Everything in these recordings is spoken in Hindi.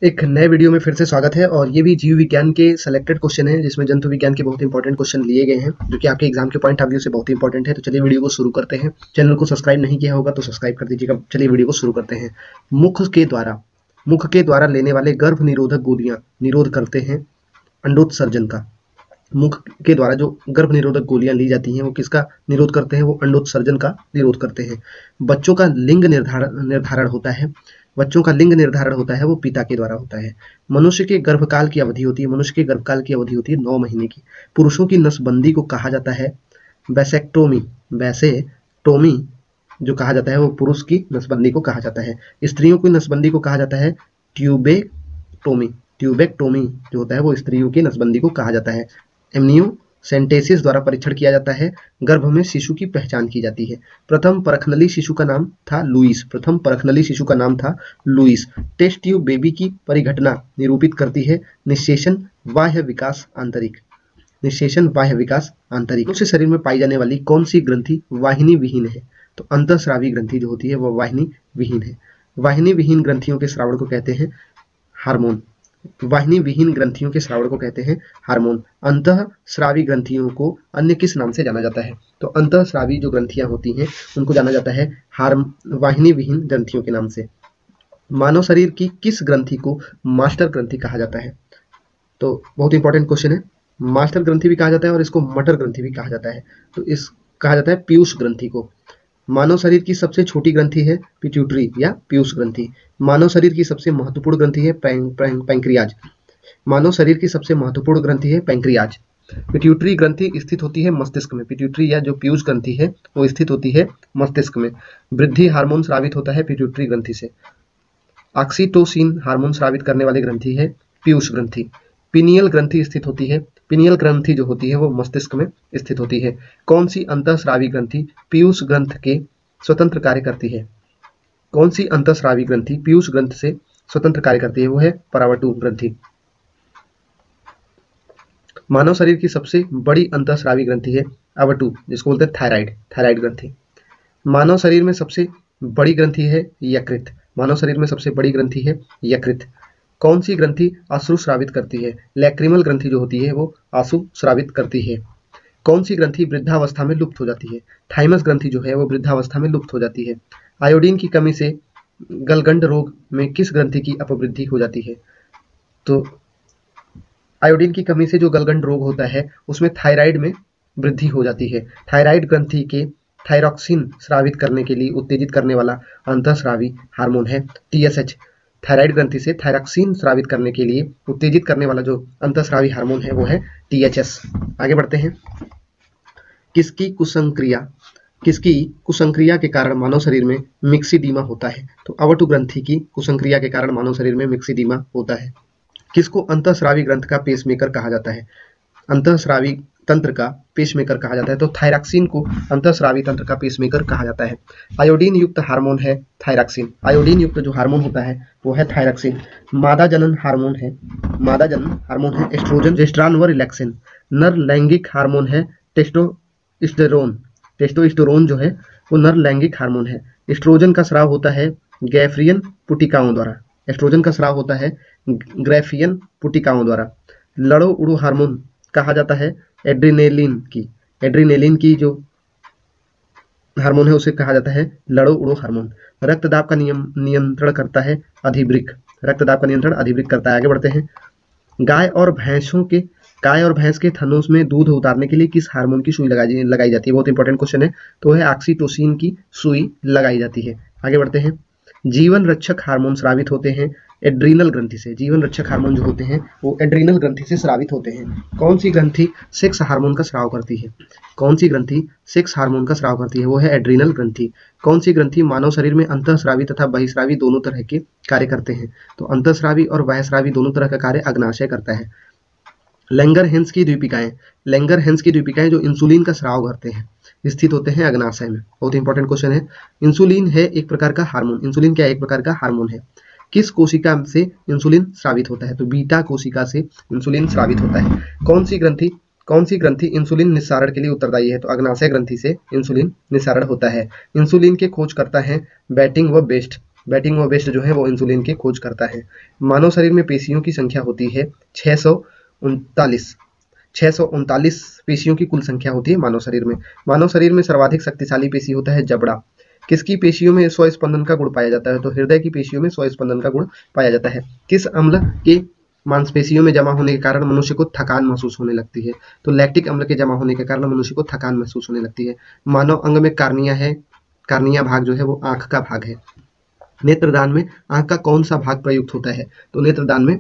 एक नए वीडियो में फिर से स्वागत है और ये भी जीव विज्ञान के सेलेक्टेड क्वेश्चन हैं जिसमें जंतु विज्ञान के बहुत इंपॉर्टेंट क्वेश्चन लिए गए हैं जो कि आपके एग्जाम के पॉइंट ऑफ व्यू से बहुत इंपॉर्टेंट है। तो चलिए वीडियो को शुरू करते हैं। चैनल को सब्सक्राइब नहीं किया होगा तो सब्सक्राइब कर दीजिएगा। चलिए वीडियो को शुरू करते हैं। मुख के द्वारा लेने वाले गर्भ निरोधक गोलियां निरोध करते हैं अंडोत्सर्जन का। मुख के द्वारा जो गर्भ निरोधक गोलियां ली जाती हैं वो किसका निरोध करते हैं? वो अंडोत्सर्जन का निरोध करते हैं। बच्चों का लिंग निर्धारण होता है वो पिता के द्वारा होता है। मनुष्य के गर्भकाल की अवधि होती है 9 महीने की। पुरुषों की नसबंदी को कहा जाता है वैसेक्टोमी जो कहा जाता है वो पुरुष की नसबंदी को कहा जाता है। स्त्रियों की नसबंदी को कहा जाता है ट्यूबेक्टोमी जो होता है वो स्त्रियों की नसबंदी को कहा जाता है। एमनियोसेंटेसिस द्वारा परीक्षण किया जाता है। गर्भ में शिशु की पहचान की जाती है। प्रथम परखनली शिशु का नाम था लुईस। टेस्ट ट्यूब बेबी की परिघटना निरूपित करती है निषेचन बाह्य विकास आंतरिक। मनुष्य शरीर में पाई जाने वाली कौन सी ग्रंथि वाहिनी विहीन है? तो अंतःस्रावी ग्रंथि जो होती है वह वाहिनी विहीन है। वाहिनी विहीन ग्रंथियों के स्रावण को कहते हैं हार्मोन। अंतःस्रावी ग्रंथियों को अन्य किस नाम से जाना जाता है? तो अंतःस्रावी जो ग्रंथियां होती हैं उनको जाना जाता है वाहिनी विहीन ग्रंथियों के नाम से। मानव शरीर की किस ग्रंथि को मास्टर ग्रंथि कहा जाता है? तो बहुत इंपॉर्टेंट क्वेश्चन है। मास्टर ग्रंथि भी कहा जाता है और इसको मटर ग्रंथि भी कहा जाता है। तो इस कहा जाता है पीयूष ग्रंथि को। मानव शरीर की सबसे छोटी ग्रंथि है पिट्यूटरी या पीयूष ग्रंथि। मानव शरीर की सबसे महत्वपूर्ण ग्रंथि है पैंक्रियाज। पिट्यूटरी ग्रंथि स्थित होती है मस्तिष्क में। पिट्यूटरी या जो पीयूष ग्रंथि है वो स्थित होती है मस्तिष्क में। वृद्धि हार्मोन स्रावित होता है पिट्यूटरी ग्रंथि से। ऑक्सीटोसिन हार्मोन स्रावित करने वाली ग्रंथि है पीयूष ग्रंथि। पिनियल ग्रंथि स्थित होती है। पिनियल ग्रंथि जो होती है वो मस्तिष्क में स्थित होती है। कौन सी अंतःस्रावी ग्रंथि पीयूष ग्रंथ के स्वतंत्र कार्य करती है? कौन सी अंतःस्रावी ग्रंथि पीयूष ग्रंथ से स्वतंत्र कार्य करती है? वो है परावर्तु ग्रंथि। मानव शरीर की सबसे बड़ी अंतःस्रावी ग्रंथि है अवटु, जिसको बोलते हैं थायराइड ग्रंथि। मानव शरीर में सबसे बड़ी ग्रंथि है यकृत। कौन सी ग्रंथि अश्रु स्रावित करती है? लैक्रिमल ग्रंथि जो होती है वो आंसू स्रावित करती है। कौन सी ग्रंथि वृद्धावस्था में लुप्त हो जाती है? थाइमस ग्रंथि जो है वो वृद्धावस्था में लुप्त हो जाती है। आयोडीन की कमी से गलगंड रोग में किस ग्रंथि की अपवृद्धि हो जाती है? तो आयोडीन की कमी से जो गलगंड रोग होता है उसमें थायराइड में वृद्धि हो जाती है। थायराइड ग्रंथि के थायरॉक्सिन स्रावित करने के लिए उत्तेजित करने वाला अंतःस्रावी हार्मोन है TSH। थायराइड ग्रंथि से थायरॉक्सिन स्रावित करने के लिए उत्तेजित करने वाला जो अंतःस्रावी हार्मोन है वो है THS। आगे बढ़ते हैं। किसकी कुसंक्रिया के कारण मानव शरीर में मिक्सिडीमा होता है? तो अवटु ग्रंथि की कुसंक्रिया के कारण मानव शरीर में मिक्सिडीमा होता है। किसको अंतःस्रावी ग्रंथ का पेसमेकर कहा जाता है? अंतःस्रावी तंत्र का पेसमेकर कहा जाता है। तो थायरॉक्सिन को अंतःस्रावी तंत्र का पेसमेकर कहा जाता है। आयोडीन युक्त हार्मोन है थायरॉक्सिन। आयोडीन युक्त जो हार्मोन होता है वो है थायरॉक्सिन। मादा जनन हार्मोन है एस्ट्रोजन, जेस्ट्रान व रिलैक्सिन। नर लैंगिक हार्मोन है टेस्टोस्टेरोन जो है वो नर लैंगिक हार्मोन है। एस्ट्रोजन का स्राव होता है ग्रैफियन पुटिकाओं द्वारा। लड़ो उड़ो हार्मोन कहा जाता है एड्रीनेलिन की जो हार्मोन है उसे कहा जाता है लड़ो उड़ो हार्मोन। रक्तदाब का नियंत्रण करता है अधिवृक्क करता है। आगे बढ़ते हैं। गाय और भैंस के थनों में दूध उतारने के लिए किस हार्मोन की सुई लगाई जाती है? बहुत इंपॉर्टेंट क्वेश्चन है। तो है ऑक्सीटोसिन की सुई लगाई जाती है। आगे बढ़ते हैं। जीवन रक्षक हार्मोन स्रावित होते हैं एड्रीनल ग्रंथि से। जीवन रक्षक हार्मोन जो होते हैं वो एड्रीनल ग्रंथि से स्रावित होते हैं। कौन सी ग्रंथि सेक्स हार्मोन का स्राव करती है? वो है एड्रीनल ग्रंथि। कौन सी ग्रंथि मानव शरीर में अंतःस्रावी तथा बहिस्रावी दोनों तरह के कार्य करते हैं? तो अंतःस्रावी और बाह्यस्रावी दोनों तरह का कार्य अग्नाशय करता है। लैंगरहेंस की द्वीपिकाएं जो इंसुलिन का स्राव करते हैं स्थित होते हैं अग्नाशय में। बहुत इंपॉर्टेंट क्वेश्चन है। इंसुलिन है एक प्रकार का हार्मोन है। किस कोशिका से इंसुलिन स्रावित होता है? तो बीटा कोशिका से इंसुलिन स्रावित होता है। कौन सी ग्रंथि इंसुलिन निस्सारण के लिए उत्तरदायी है? तो अग्नाशय ग्रंथि से इंसुलिन निस्सारण होता है। इंसुलिन के खोजकर्ता हैं बैटिंग व बेस्ट। बैटिंग और बेस्ट जो है वो इंसुलिन की खोज करता है। मानव शरीर में पेशियों की संख्या होती है 639 पेशियों की कुल संख्या होती है मानव शरीर में। मानव शरीर में सर्वाधिक शक्तिशाली पेशी होता है जबड़ा। किसकी पेशियों में स्वस्पंदन का गुण पाया जाता है? तो हृदय की पेशियों में स्वस्पंदन का गुण पाया जाता है। किस अम्ल के मांसपेशियों में जमा होने के कारण मनुष्य को थकान महसूस होने लगती है? तो लैक्टिक अम्ल के जमा होने के कारण मनुष्य को थकान महसूस होने लगती है। मानव अंग में कार्निया है, कार्निया भाग जो है वो आंख का भाग है। नेत्रदान में आंख का कौन सा भाग प्रयुक्त होता है? तो नेत्रदान में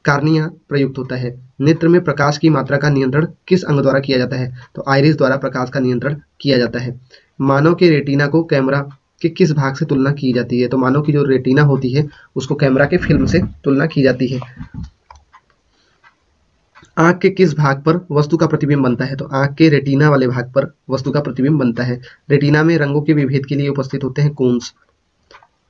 कार्निया प्रयुक्त होता है। नेत्र में प्रकाश की मात्रा का नियंत्रण किस अंग द्वारा किया जाता है? तो आइरिस द्वारा प्रकाश का नियंत्रण किया जाता है। मानव के रेटिना को कैमरा के किस भाग से तुलना की जाती है? तो मानव की जो रेटिना होती है उसको कैमरा के फिल्म से तुलना की जाती है। आंख के किस भाग पर वस्तु का प्रतिबिंब बनता है? तो आंख के रेटिना वाले भाग पर वस्तु का प्रतिबिंब बनता है। रेटिना में रंगों के विभेद के लिए उपस्थित होते हैं कोन्स।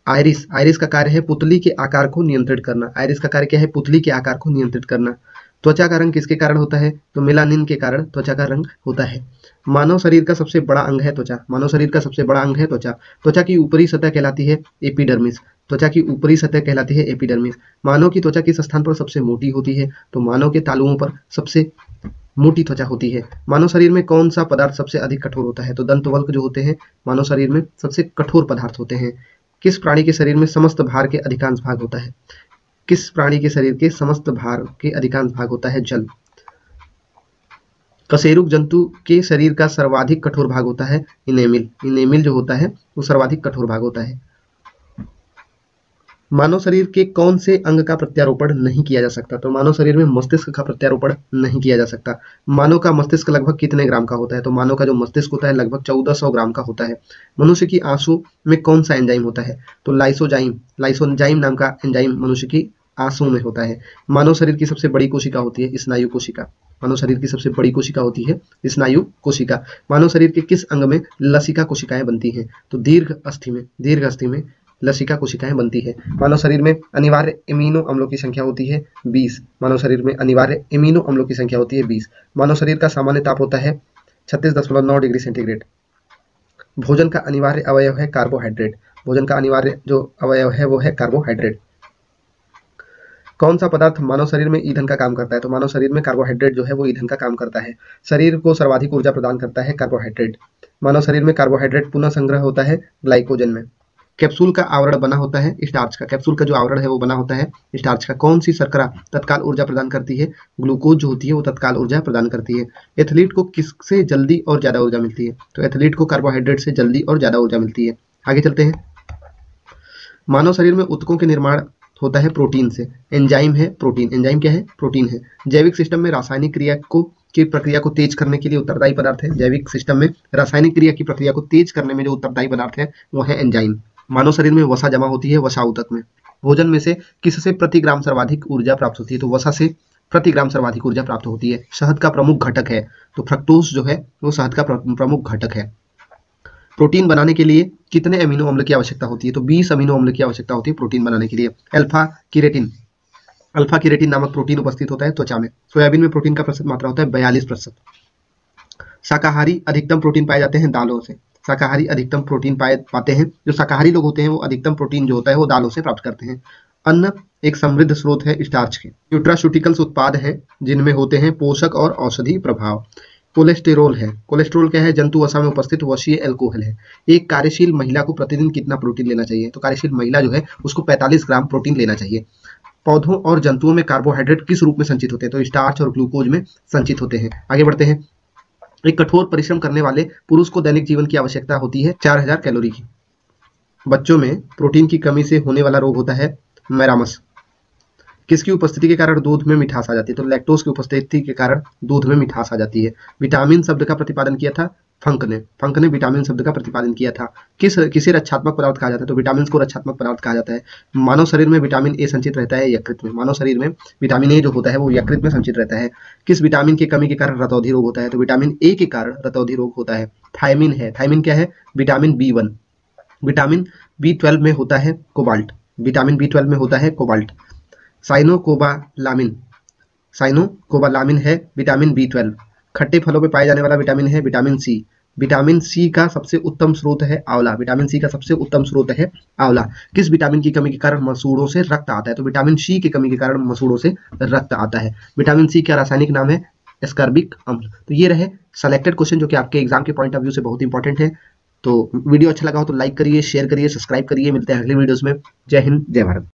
आइरिस का कार्य है पुतली के आकार को नियंत्रित करना। आइरिस का कार्य क्या है? पुतली के आकार को नियंत्रित करना। त्वचा का रंग किसके कारण होता है? तो मेलानिन के कारण त्वचा का रंग होता है। मानव शरीर का सबसे बड़ा अंग है त्वचा। मानव शरीर का सबसे बड़ा अंग है त्वचा। त्वचा की ऊपरी सतह कहलाती है एपिडर्मिस। त्वचा की ऊपरी सतह कहलाती है एपिडर्मिस। मानव की त्वचा किस स्थान पर सबसे मोटी होती है? तो मानव के तालुओं पर सबसे मोटी त्वचा होती है। मानव शरीर में कौन सा पदार्थ सबसे अधिक कठोर होता है? तो दंतवल्क जो होते हैं मानव शरीर में सबसे कठोर पदार्थ होते हैं। किस प्राणी के शरीर में समस्त भार के अधिकांश भाग होता है? किस प्राणी के शरीर के समस्त भार के अधिकांश भाग होता है? जल। कशेरुक जंतु के शरीर का सर्वाधिक कठोर भाग होता है इनेमिल। इनेमिल जो होता है वो सर्वाधिक कठोर भाग होता है। मानव शरीर के कौन से अंग का प्रत्यारोपण नहीं किया जा सकता? तो मानव शरीर में मस्तिष्क का प्रत्यारोपण नहीं किया जा सकता। मानव का मस्तिष्क लगभग कितने ग्राम का होता है? तो मानव का जो मस्तिष्क होता है लगभग 1400 ग्राम का होता है। मनुष्य की आंसू में कौन सा एंजाइम होता है? तो लाइसोजाइम नाम का एंजाइम मनुष्य की आंसू में होता है। मानव शरीर की सबसे बड़ी कोशिका होती है स्नायु कोशिका। मानव शरीर की सबसे बड़ी कोशिका होती है स्नायु कोशिका। मानव शरीर के किस अंग में लसिका कोशिकाएं बनती हैं? तो दीर्घ अस्थि में लसिका कोशिकाएं बनती है। मानव शरीर में अनिवार्य एमिनो अम्लों की संख्या होती है 20। मानव शरीर में अनिवार्य एमिनो अम्लों की संख्या होती है 20। मानव शरीर का सामान्य ताप होता है 36.9 डिग्री सेंटीग्रेड। भोजन का अनिवार्य अवयव है कार्बोहाइड्रेट। भोजन का अनिवार्य जो अवयव है वो है कार्बोहाइड्रेट। कौन सा पदार्थ मानव शरीर में ईंधन का काम करता है? तो मानव शरीर में कार्बोहाइड्रेट जो है वो ईंधन का काम करता है। शरीर को सर्वाधिक ऊर्जा प्रदान करता है कार्बोहाइड्रेट। मानव शरीर में कार्बोहाइड्रेट पुनः संग्रह होता है ग्लाइकोजन में। कैप्सूल का आवरण बना होता है स्टार्च का। कैप्सूल का जो आवरण है वो बना होता है स्टार्च का। कौन सी शर्करा तत्काल ऊर्जा प्रदान करती है? ग्लूकोज जो होती है वो तत्काल ऊर्जा प्रदान करती है। एथलीट को किससे जल्दी और ज्यादा ऊर्जा मिलती है? तो एथलीट को कार्बोहाइड्रेट से जल्दी और ज्यादा ऊर्जा मिलती है। आगे चलते हैं। मानव शरीर में ऊतकों के निर्माण होता है प्रोटीन से। एंजाइम है प्रोटीन। एंजाइम क्या है? प्रोटीन है। जैविक सिस्टम में रासायनिक क्रिया की प्रक्रिया को तेज करने के लिए उत्तरदायी पदार्थ है। जैविक सिस्टम में रासायनिक क्रिया की प्रक्रिया को तेज करने में जो उत्तरदायी पदार्थ है वो है एंजाइम। मानव शरीर में वसा जमा होती है वसा ऊतक में। भोजन में से किससे प्रति ग्राम सर्वाधिक ऊर्जा प्राप्त होती है? तो वसा से प्रति ग्राम सर्वाधिक ऊर्जा प्राप्त होती है। शहद का प्रमुख घटक है तो फ्रक्टोज जो है वो शहद का प्रमुख घटक है। प्रोटीन बनाने के लिए कितने अमीनो अम्ल की आवश्यकता होती है? तो 20 अमीनो अम्ल की आवश्यकता होती है प्रोटीन बनाने के लिए। अल्फा किरेटिन नामक प्रोटीन उपस्थित होता है त्वचा में। सोयाबीन में प्रोटीन का प्रतिशत मात्रा होता है 42%। शाकाहारी अधिकतम प्रोटीन पाए जाते हैं दालों से। शाकाहारी अधिकतम प्रोटीन पाते हैं जो शाकाहारी लोग होते हैं वो अधिकतम प्रोटीन जो होता है वो दालों से प्राप्त करते हैं। अन्न एक समृद्ध स्रोत है स्टार्च के। न्यूट्रास्यूटिकल्स उत्पाद हैं जिनमें होते हैं पोषक और औषधि प्रभाव। कोलेस्टेरोल है। कोलेस्ट्रॉल क्या है? जंतु वसा में उपस्थित वसीय एल्कोहल है। एक कार्यशील महिला को प्रतिदिन कितना प्रोटीन लेना चाहिए? तो कार्यशील महिला जो है उसको 45 ग्राम प्रोटीन लेना चाहिए। पौधों और जंतुओं में कार्बोहाइड्रेट किस रूप में संचित होते हैं? तो स्टार्च और ग्लूकोज में संचित होते हैं। आगे बढ़ते हैं। एक कठोर परिश्रम करने वाले पुरुष को दैनिक जीवन की आवश्यकता होती है 4000 कैलोरी की। बच्चों में प्रोटीन की कमी से होने वाला रोग होता है मैरामस। किसकी उपस्थिति के कारण दूध में मिठास आ जाती है? तो लैक्टोज की उपस्थिति के कारण दूध में मिठास आ जाती है। विटामिन शब्द का प्रतिपादन किया था फंक ने विटामिन शब्द का प्रतिपादन किया था। किसे रक्षात्मक पदार्थ कहा जाता है? तो विटामिन को रक्षात्मक पदार्थ कहा जाता है। मानव शरीर में विटामिन ए संचित रहता है यकृत में। मानव शरीर में विटामिन ए जो होता है वो यकृत में संचित रहता है। किस विटामिन की कमी के कारण रतौंधी रोग होता है? तो विटामिन ए के कारण रतौंधी रोग होता है। थायमिन है। थायमिन क्या है? Vitamin B1। विटामिन B12 में होता है कोबाल्ट। विटामिन B12 में होता है कोबाल्ट। साइनोकोबालामिन है विटामिन B12। खट्टे फलों में पाए जाने वाला विटामिन है विटामिन सी। विटामिन सी का सबसे उत्तम स्रोत है आंवला। विटामिन सी का सबसे उत्तम स्रोत है आंवला। किस विटामिन की कमी के कारण मसूड़ों से रक्त आता है? तो विटामिन सी की कमी के कारण मसूड़ों से रक्त आता है। विटामिन सी का रासायनिक नाम है एस्कॉर्बिक अम्ल। तो ये रहे सेलेक्टेड क्वेश्चन जो कि आपके एग्जाम के पॉइंट ऑफ व्यू से बहुत इंपॉर्टेंट है। तो वीडियो अच्छा लगा हो तो लाइक करिए, शेयर करिए, सब्सक्राइब करिए। मिलते हैं अगले वीडियोस में। जय हिंद, जय भारत।